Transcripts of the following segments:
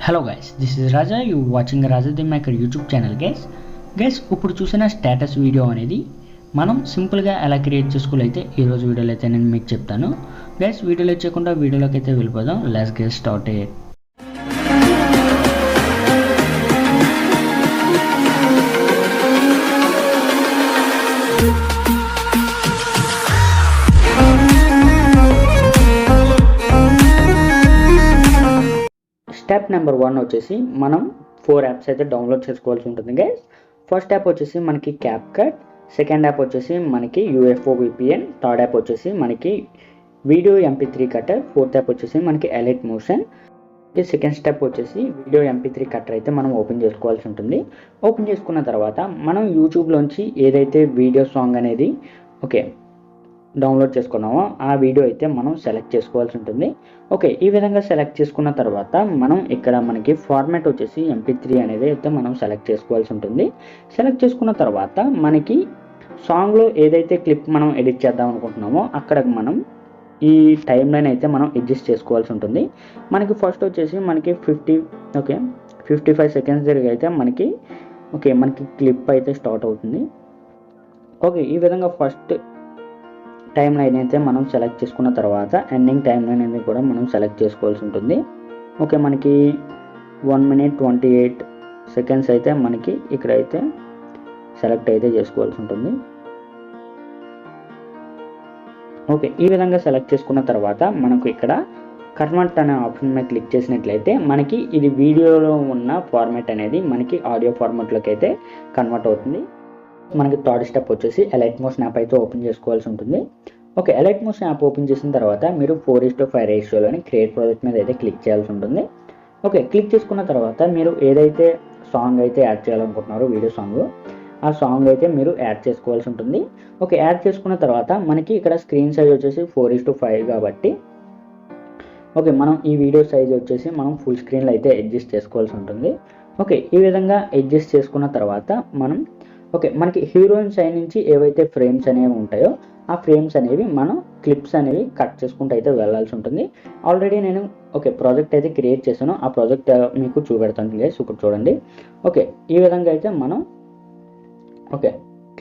Hello guys, this is Raja. You watching Raja the Maker YouTube channel guys ఇప్పుడు చూసిన status video అనేది మనం సింపుల్గా ఎలా క్రియేట్ చేసుకోవాలైతే ఈరోజు వీడియోలో అయితే నేను మీకు చెప్తాను గైస్. వీడియోలో చేయకుండా వీడియోలోకి అయితే వెళ్ళిపోదాం. Let's get started. Step number 1 వచ్చేసి మనం 4 యాప్స్ అయితే డౌన్లోడ్ చేసుకోవాల్సి ఉంటుంది గైస్. ఫస్ట్ యాప్ వచ్చేసి మనకి క్యాప్కట్, సెకండ్ యాప్ వచ్చేసి మనకి UFO VPN, థర్డ్ యాప్ వచ్చేసి మనకి video MP3 cutter, fourth app వచ్చేసి మనకి Alight మోషన్. సెకండ్ స్టెప్ వచ్చేసి వీడియో MP3 కట్టర్ అయితే మనం ఓపెన్ చేసుకోవాల్సి ఉంటుంది. ఓపెన్ చేసుకున్న తర్వాత మనం యూట్యూబ్లోంచి ఏదైతే వీడియో సాంగ్ అనేది డౌన్లోడ్ చేసుకున్నామో ఆ వీడియో అయితే మనం సెలెక్ట్ చేసుకోవాల్సి ఉంటుంది. ఈ విధంగా సెలెక్ట్ చేసుకున్న తర్వాత మనం ఇక్కడ మనకి ఫార్మాట్ వచ్చేసి MP3 అనేది అయితే మనం సెలెక్ట్ చేసుకోవాల్సి ఉంటుంది. సెలెక్ట్ చేసుకున్న తర్వాత మనకి సాంగ్లో ఏదైతే క్లిప్ మనం ఎడిట్ చేద్దాం అనుకుంటున్నామో అక్కడ మనం ఈ టైం లైన్ అయితే మనం అడ్జస్ట్ చేసుకోవాల్సి ఉంటుంది. మనకి ఫస్ట్ వచ్చేసి మనకి 55 సెకండ్స్ జరిగి అయితే మనకి క్లిప్ అయితే స్టార్ట్ అవుతుంది. ఈ విధంగా ఫస్ట్ టైం లైన్ అయితే మనం సెలెక్ట్ చేసుకున్న తర్వాత ఎండింగ్ టైం లైన్ అనేది కూడా మనం సెలెక్ట్ చేసుకోవాల్సి ఉంటుంది. మనకి 1 minute 28 seconds అయితే మనకి ఇక్కడైతే సెలెక్ట్ అయితే చేసుకోవాల్సి ఉంటుంది. ఈ విధంగా సెలెక్ట్ చేసుకున్న తర్వాత మనకు ఇక్కడ కన్వర్ట్ అనే ఆప్షన్ మీద క్లిక్ చేసినట్లయితే మనకి ఇది వీడియోలో ఉన్న ఫార్మాట్ అనేది మనకి ఆడియో ఫార్మాట్లోకి అయితే కన్వర్ట్ అవుతుంది. మనకి థర్డ్ స్టెప్ వచ్చేసి Alight మోషన్ యాప్ అయితే ఓపెన్ చేసుకోవాల్సి ఉంటుంది. Alight మోషన్ యాప్ ఓపెన్ చేసిన తర్వాత మీరు 4:5 రేషియోలోని క్రియేట్ ప్రాజెక్ట్ మీద అయితే క్లిక్ చేయాల్సి ఉంటుంది. క్లిక్ చేసుకున్న తర్వాత మీరు ఏదైతే సాంగ్ అయితే యాడ్ చేయాలనుకుంటున్నారో వీడియో సాంగ్, ఆ సాంగ్ అయితే మీరు యాడ్ చేసుకోవాల్సి ఉంటుంది. యాడ్ చేసుకున్న తర్వాత మనకి ఇక్కడ స్క్రీన్ సైజ్ వచ్చేసి 4:5 కాబట్టి మనం ఈ వీడియో సైజ్ వచ్చేసి మనం ఫుల్ స్క్రీన్లో అయితే అడ్జస్ట్ చేసుకోవాల్సి ఉంటుంది. ఈ విధంగా అడ్జస్ట్ చేసుకున్న తర్వాత మనం మనకి హీరోయిన్ సైడ్ నుంచి ఏవైతే ఫ్రేమ్స్ అనేవి ఉంటాయో ఆ ఫ్రేమ్స్ అనేవి మనం క్లిప్స్ అనేవి కట్ చేసుకుంటూ అయితే వెళ్ళాల్సి ఉంటుంది. ఆల్రెడీ నేను ప్రాజెక్ట్ అయితే క్రియేట్ చేశాను, ఆ ప్రాజెక్ట్ మీకు చూపెడతాను గైస్. ఇప్పుడు చూడండి. ఈ విధంగా అయితే మనం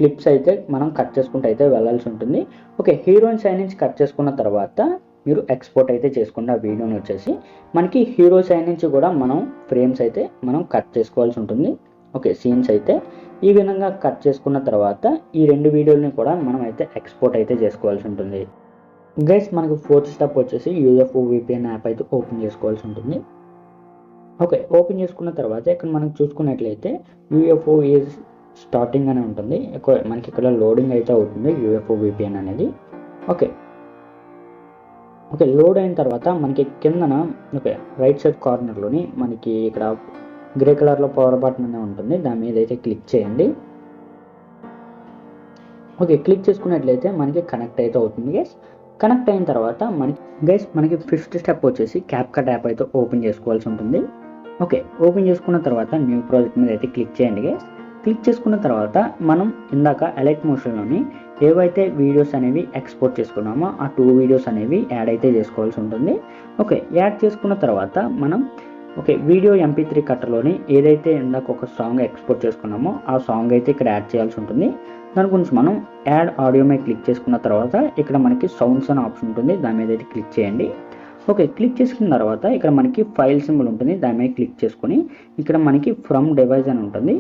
క్లిప్స్ అయితే మనం కట్ చేసుకుంటూ అయితే వెళ్ళాల్సి ఉంటుంది. హీరోయిన్ సైడ్ నుంచి కట్ చేసుకున్న తర్వాత మీరు ఎక్స్పోర్ట్ అయితే చేసుకున్న వీడియోని వచ్చేసి మనకి హీరో సైడ్ నుంచి కూడా మనం ఫ్రేమ్స్ అయితే మనం కట్ చేసుకోవాల్సి ఉంటుంది. సీన్స్ అయితే ఈ విధంగా కట్ చేసుకున్న తర్వాత ఈ రెండు వీడియోలని కూడా మనం అయితే ఎక్స్పోర్ట్ అయితే చేసుకోవాల్సి ఉంటుంది గైస్. మనకి ఫోర్త్ స్టెప్ వచ్చేసి UFO VPN యాప్ అయితే ఓపెన్ చేసుకోవాల్సి ఉంటుంది. ఓపెన్ చేసుకున్న తర్వాత ఇక్కడ మనం చూసుకున్నట్లయితే UFO ఈజ్ స్టార్టింగ్ అని ఉంటుంది. మనకి ఇక్కడ లోడింగ్ అయితే అవుతుంది UFO VPN అనేది. లోడ్ అయిన తర్వాత మనకి కిందన రైట్ సైడ్ కార్నర్లోని మనకి ఇక్కడ గ్రే కలర్లో పవర్ బటన్ అనేది ఉంటుంది, దాని మీద అయితే క్లిక్ చేయండి. క్లిక్ చేసుకున్నట్లయితే మనకి కనెక్ట్ అయితే అవుతుంది గైస్. కనెక్ట్ అయిన తర్వాత మనకి ఫిఫ్త్ స్టెప్ వచ్చేసి క్యాప్కట్ యాప్ అయితే ఓపెన్ చేసుకోవాల్సి ఉంటుంది. ఓపెన్ చేసుకున్న తర్వాత న్యూ ప్రాజెక్ట్ మీద అయితే క్లిక్ చేయండి గైస్. క్లిక్ చేసుకున్న తర్వాత మనం ఇందాక Alight మోషన్లోని ఏవైతే వీడియోస్ అనేవి ఎక్స్పోర్ట్ చేసుకున్నామో ఆ 2 వీడియోస్ అనేవి యాడ్ అయితే చేసుకోవాల్సి ఉంటుంది. యాడ్ చేసుకున్న తర్వాత మనం వీడియో MP3 కట్టర్లోని ఏదైతే ఇందాక ఒక సాంగ్ ఎక్స్పోర్ట్ చేసుకున్నామో ఆ సాంగ్ అయితే ఇక్కడ యాడ్ చేయాల్సి ఉంటుంది. దాని గురించి మనం యాడ్ ఆడియో మీద క్లిక్ చేసుకున్న తర్వాత ఇక్కడ మనకి సౌండ్స్ అనే ఆప్షన్ ఉంటుంది, దాని మీద అయితే క్లిక్ చేయండి. క్లిక్ చేసుకున్న తర్వాత ఇక్కడ మనకి ఫైల్ సింబల్ ఉంటుంది, దాని మీద క్లిక్ చేసుకొని ఇక్కడ మనకి ఫ్రమ్ డివైస్ అని ఉంటుంది,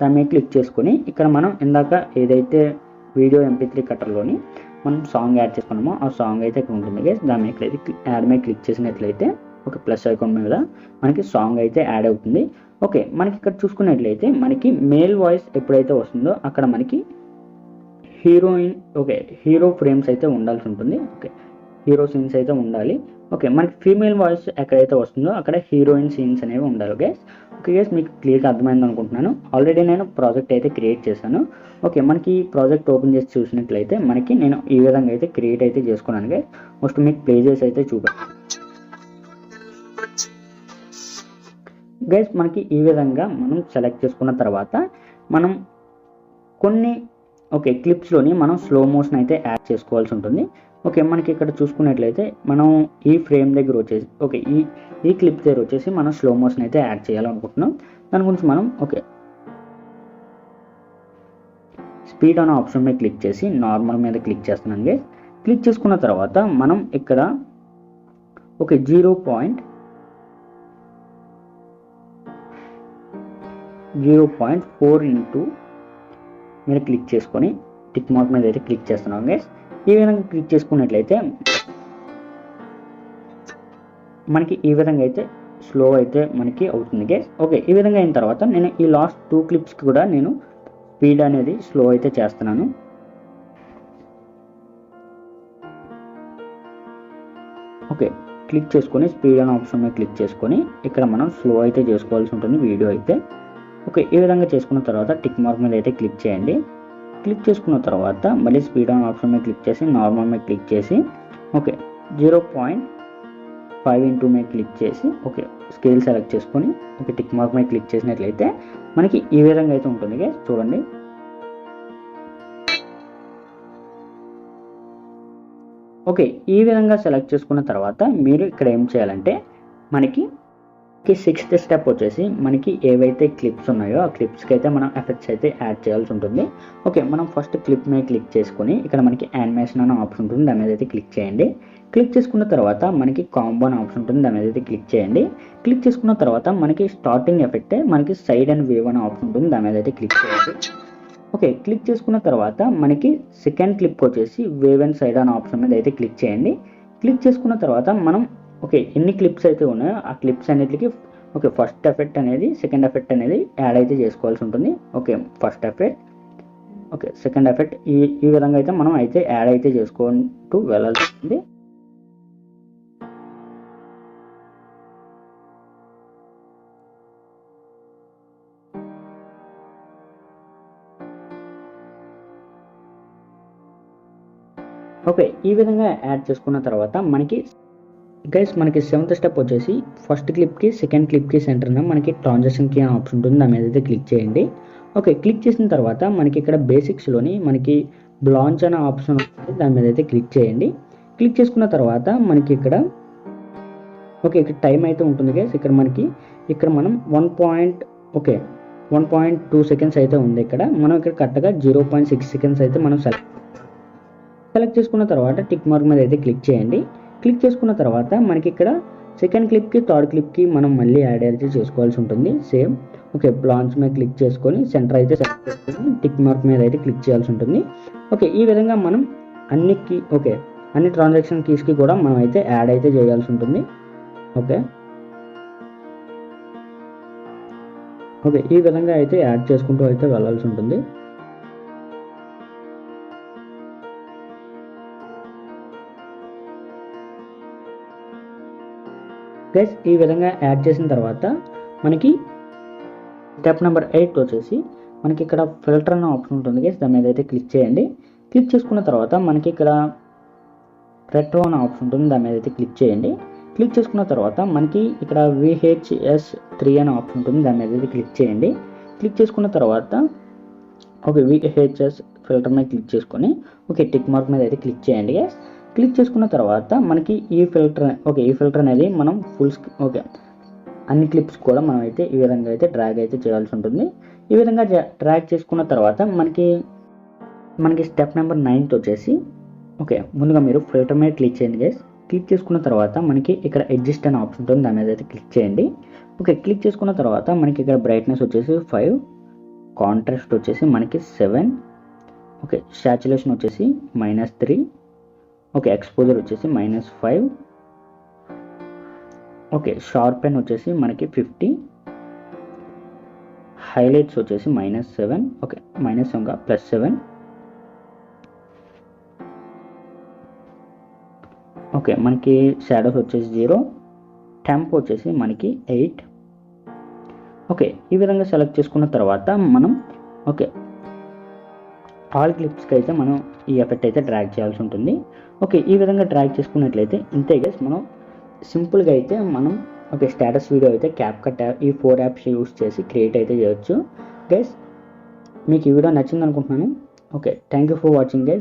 దాని మీద క్లిక్ చేసుకొని ఇక్కడ మనం ఇందాక ఏదైతే వీడియో MP3 కట్టర్లోని మనం సాంగ్ యాడ్ చేసుకున్నామో ఆ సాంగ్ అయితే ఇక్కడ ఉంటుంది గైస్. దాని మీద యాడ్ మీద క్లిక్ చేసినట్లయితే ప్లస్ ఐకాన్ మీద మనకి సాంగ్ అయితే యాడ్ అవుతుంది. మనకి ఇక్కడ చూసుకున్నట్లయితే మనకి మేల్ వాయిస్ ఎప్పుడైతే వస్తుందో అక్కడ మనకి హీరో ఫ్రేమ్స్ అయితే ఉండాల్సి ఉంటుంది. హీరో సీన్స్ అయితే ఉండాలి. మనకి ఫీమేల్ వాయిస్ ఎక్కడైతే వస్తుందో అక్కడ హీరోయిన్ సీన్స్ అనేవి ఉండాలి గైస్. గైస్ మీకు క్లియర్గా అర్థమైంది అనుకుంటున్నాను. ఆల్రెడీ నేను ప్రాజెక్ట్ అయితే క్రియేట్ చేశాను. మనకి ప్రాజెక్ట్ ఓపెన్ చేసి చూసినట్లయితే మనకి నేను ఈ విధంగా అయితే క్రియేట్ అయితే చేసుకున్నాను గైస్. ఫస్ట్ మీకు ప్లే చేసి అయితే చూపెడతాను గైస్. మనకి ఈ విధంగా మనం సెలెక్ట్ చేసుకున్న తర్వాత మనం కొన్ని ఓకే క్లిప్స్లోని మనం స్లో మోషన్ అయితే యాడ్ చేసుకోవాల్సి ఉంటుంది. ఓకే మనకి ఇక్కడ చూసుకున్నట్లయితే మనం ఈ ఫ్రేమ్ దగ్గర వచ్చేసి ఓకే ఈ క్లిప్ దగ్గర వచ్చేసి మనం స్లో మోషన్ అయితే యాడ్ చేయాలనుకుంటున్నాం. దాని గురించి మనం ఓకే స్పీడ్ అనే ఆప్షన్ మీద క్లిక్ చేసి నార్మల్ మీద క్లిక్ చేస్తున్నాం గైస్. క్లిక్ చేసుకున్న తర్వాత మనం ఇక్కడ ఓకే 0.4 ఇంటూ మీరు క్లిక్ చేసుకొని టిక్ మార్క్ మీద అయితే క్లిక్ చేస్తున్నాం గైస్. ఈ విధంగా క్లిక్ చేసుకున్నట్లయితే మనకి ఈ విధంగా అయితే స్లో అయితే మనకి అవుతుంది గైస్. ఓకే ఈ విధంగా అయిన తర్వాత నేను ఈ లాస్ట్ 2 క్లిప్స్కి కూడా నేను స్పీడ్ అనేది స్లో అయితే చేస్తున్నాను. ఓకే క్లిక్ చేసుకొని స్పీడ్ అనే ఆప్షన్ మీద క్లిక్ చేసుకొని ఇక్కడ మనం స్లో అయితే చేసుకోవాల్సి ఉంటుంది వీడియో అయితే. ఓకే ఈ విధంగా చేసుకున్న తర్వాత టిక్ మార్క్ మీద అయితే క్లిక్ చేయండి. క్లిక్ చేసుకున్న తర్వాత మళ్ళీ స్పీడ్ అనే ఆప్షన్ మీద క్లిక్ చేసి నార్మల్ మీద క్లిక్ చేసి ఓకే 0.5 ఇంటూ మీద క్లిక్ చేసి ఓకే స్కేల్ సెలెక్ట్ చేసుకొని ఓకే టిక్ మార్క్ మీద క్లిక్ చేసినట్లయితే మనకి ఈ విధంగా అయితే ఉంటుంది గైస్. చూడండి ఓకే ఈ విధంగా సెలెక్ట్ చేసుకున్న తర్వాత మీరు ఇక్కడ ఏం చేయాలంటే మనకి 6th స్టెప్ వచ్చేసి మనకి ఏవైతే క్లిప్స్ ఉన్నాయో ఆ క్లిప్స్కి అయితే మనం ఎఫెక్ట్స్ అయితే యాడ్ చేయాల్సి ఉంటుంది. ఓకే మనం ఫస్ట్ క్లిప్ మీద క్లిక్ చేసుకొని ఇక్కడ మనకి యానిమేషన్ అనే ఆప్షన్ ఉంటుంది, దాని మీద అయితే క్లిక్ చేయండి. క్లిక్ చేసుకున్న తర్వాత మనకి కాంబో అనే ఆప్షన్ ఉంటుంది, దాని మీద అయితే క్లిక్ చేయండి. క్లిక్ చేసుకున్న తర్వాత మనకి స్టార్టింగ్ ఎఫెక్టే మనకి సైడ్ అండ్ వేవ్ అనే ఆప్షన్ ఉంటుంది, దాని మీద అయితే క్లిక్ చేయండి. ఓకే క్లిక్ చేసుకున్న తర్వాత మనకి సెకండ్ క్లిప్ వచ్చేసి వేవ్ అండ్ సైడ్ అనే ఆప్షన్ మీద అయితే క్లిక్ చేయండి. క్లిక్ చేసుకున్న తర్వాత మనం ఓకే ఎన్ని క్లిప్స్ అయితే ఉన్నాయో ఆ క్లిప్స్ అన్నిటికి ఓకే ఫస్ట్ ఎఫెక్ట్ అనేది సెకండ్ ఎఫెక్ట్ అనేది యాడ్ అయితే చేసుకోవాల్సి ఉంటుంది. Okay first effect okay second effect ఈ విధంగా అయితే మనం అయితే యాడ్ అయితే చేసుకుంటూ వెళ్ళాల్సి ఉంటుంది. ఓకే ఈ విధంగా యాడ్ చేసుకున్న తర్వాత మనకి గైస్ మనకి 7th స్టెప్ వచ్చేసి ఫస్ట్ క్లిప్కి సెకండ్ క్లిప్కి సెంటర్న మనకి ట్రాన్సాక్షన్కి అనే ఆప్షన్ ఉంటుంది, దాని మీద అయితే క్లిక్ చేయండి. ఓకే క్లిక్ చేసిన తర్వాత మనకి ఇక్కడ బేసిక్స్లోని మనకి బ్లాంచ్ అనే ఆప్షన్ ఉంటుంది, దాని మీద అయితే క్లిక్ చేయండి. క్లిక్ చేసుకున్న తర్వాత మనకి ఇక్కడ ఓకే ఇక్కడ టైం అయితే ఉంటుంది గైస్. ఇక్కడ మనం 1.2 సెకండ్స్ అయితే ఉంది. ఇక్కడ మనం ఇక్కడ కరెక్ట్గా 0.6 సెకండ్స్ అయితే మనం సెలెక్ట్ చేసుకున్న తర్వాత టిక్ మార్క్ మీద అయితే క్లిక్ చేయండి. క్లిక్ చేసుకున్న తర్వాత మనకి ఇక్కడ సెకండ్ క్లిప్కి థర్డ్ క్లిప్కి మనం మళ్ళీ యాడ్ అయితే చేసుకోవాల్సి ఉంటుంది సేమ్. ఓకే బ్లాంచ్ మీద క్లిక్ చేసుకొని సెంటర్ అయితే సెలెక్ట్ చేసుకొని టిక్ మార్క్ మీద అయితే క్లిక్ చేయాల్సి ఉంటుంది. ఓకే ఈ విధంగా మనం అన్ని ట్రాన్సాక్షన్ కీస్కి కూడా మనం అయితే యాడ్ అయితే చేయాల్సి ఉంటుంది. ఓకే ఈ విధంగా అయితే యాడ్ చేసుకుంటూ అయితే వెళ్ళాల్సి ఉంటుంది. గైస్ ఈ విధంగా యాడ్ చేసిన తర్వాత మనకి స్టెప్ నెంబర్ 8 వచ్చేసి మనకి ఇక్కడ ఫిల్టర్ అనే ఆప్షన్ ఉంటుంది గైస్, దాని మీద అయితే క్లిక్ చేయండి. క్లిక్ చేసుకున్న తర్వాత మనకి ఇక్కడ రెట్రో అనే ఆప్షన్ ఉంటుంది, దాని మీద అయితే క్లిక్ చేయండి. క్లిక్ చేసుకున్న తర్వాత మనకి ఇక్కడ VHS3 అనే ఆప్షన్ ఉంటుంది, దాని మీద అయితే క్లిక్ చేయండి. క్లిక్ చేసుకున్న తర్వాత ఓకే VHS ఫిల్టర్ మీద క్లిక్ చేసుకొని ఓకే టిక్ మార్క్ మీద అయితే క్లిక్ చేయండి గైస్. క్లిక్ చేసుకున్న తర్వాత మనకి ఈ ఫిల్టర్ అనేది మనం అన్ని క్లిప్స్ కూడా మనం అయితే ఈ విధంగా అయితే డ్రాగ్ అయితే చేయాల్సి ఉంటుంది. ఈ విధంగా డ్రాగ్ చేసుకున్న తర్వాత మనకి స్టెప్ నెంబర్ 9 వచ్చేసి ఓకే ముందుగా మీరు ఫిల్టర్ మీద క్లిక్ చేయండి గైస్. క్లిక్ చేసుకున్న తర్వాత మనకి ఇక్కడ అడ్జస్ట్ అనే ఆప్షన్ ఉంటుంది, దాని మీద అయితే క్లిక్ చేయండి. ఓకే క్లిక్ చేసుకున్న తర్వాత మనకి ఇక్కడ బ్రైట్నెస్ వచ్చేసి 5, కాంట్రాస్ట్ వచ్చేసి మనకి 7, ఓకే సాచురేషన్ వచ్చేసి -3, ఓకే ఎక్స్పోజర్ వచ్చేసి -5, ఓకే షార్పెన్ వచ్చేసి మనకి 50, హైలైట్స్ వచ్చేసి -7, ఓకే +7, ఓకే మనకి షాడోస్ వచ్చేసి 0, టెంప్ వచ్చేసి మనకి 8. ఓకే ఈ విధంగా సెలెక్ట్ చేసుకున్న తర్వాత మనం ఓకే ఆల్ క్లిప్స్కి అయితే మనం ఈ ఎఫెక్ట్ అయితే డ్రాగ్ చేయాల్సి ఉంటుంది. ఓకే ఈ విధంగా డ్రాగ్ చేసుకున్నట్లయితే ఇంతే గైస్ మనం సింపుల్గా అయితే మనం ఓకే స్టేటస్ వీడియో అయితే క్యాప్కట్ ఈ 4 యాప్స్ యూస్ చేసి క్రియేట్ అయితే చేయొచ్చు. గైస్ మీకు ఈ వీడియో నచ్చింది అనుకుంటున్నాను. Okay, thank you for watching guys.